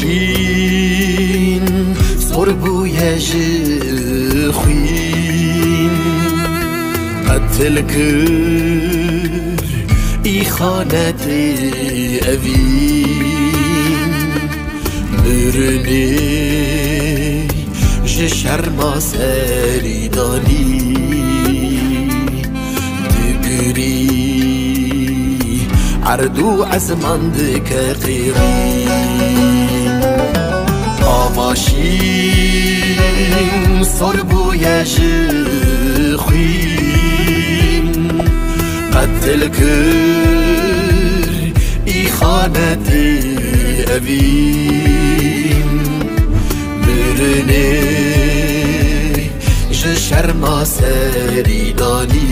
ماشین سر بوی خوین قتل کر ای خانت اوین مرنی شرما سریدانی دگری عردو عزمان دک قیری آماشین سر بوی خوین قتل کر ای خانت اوین برنه شرما سریدانی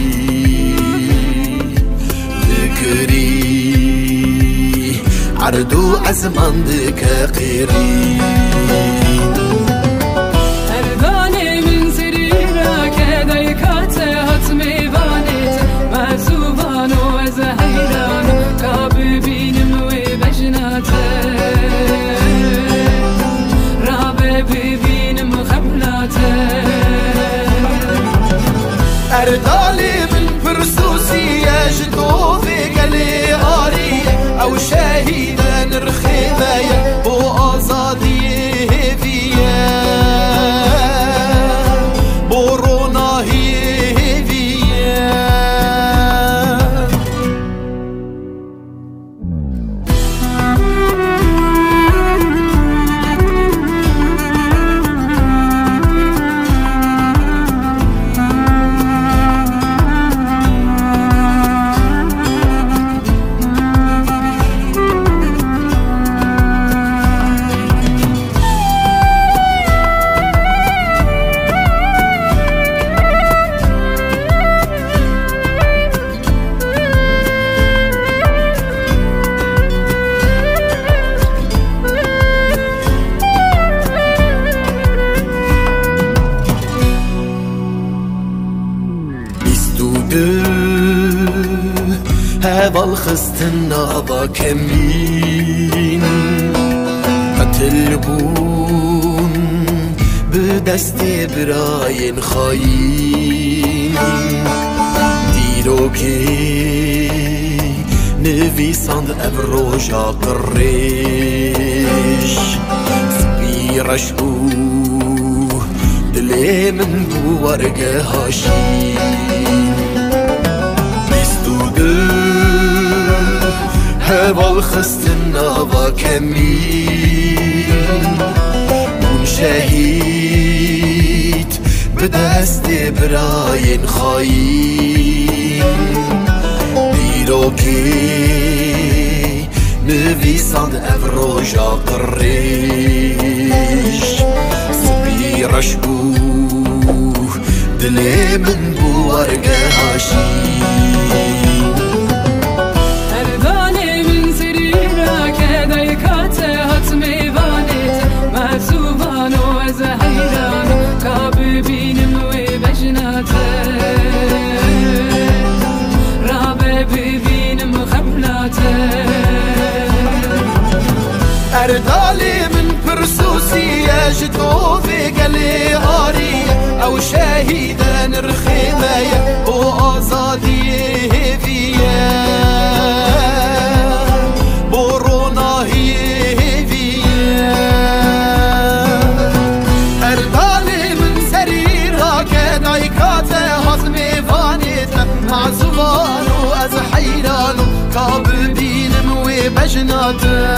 دکری عردو عزمان دک قیری اردانه من سری را که دایکات حتمی بانید مزوبانو از حیران تا ببینم و بجناته را ببینم خبلاته اردالي من برسوسي يجدو في قلي غاري او شهيدا نرخيبايا وازادي هيفيا بورونا هيفيا هبال خستنا با کمین قتل بون به دست براین خاین دیرو که نویساند ابروژا قریش سپیرش او دلی من بورگه هاشین هوال خستنا و کمین اون شهید به دست براین خواهیم دیرو که نویساند افروژا قریش سپیرش او دلی من بورگه هاشیم اردالي من برسوسي يجدو في قلي غاري او شهيدا نرخيمايا وازادي هيفيا بورونا هيفيا اردالي من سريرها كدايكات هضمي فانيت معزوان واز حيران كابدين وبجناته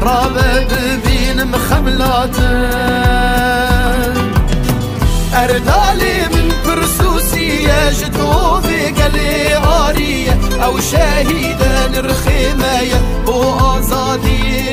رابط بين مخملاته اردالي من برسوسي يجدو في قلي غاري او شهيدا نرخيمايا وازادي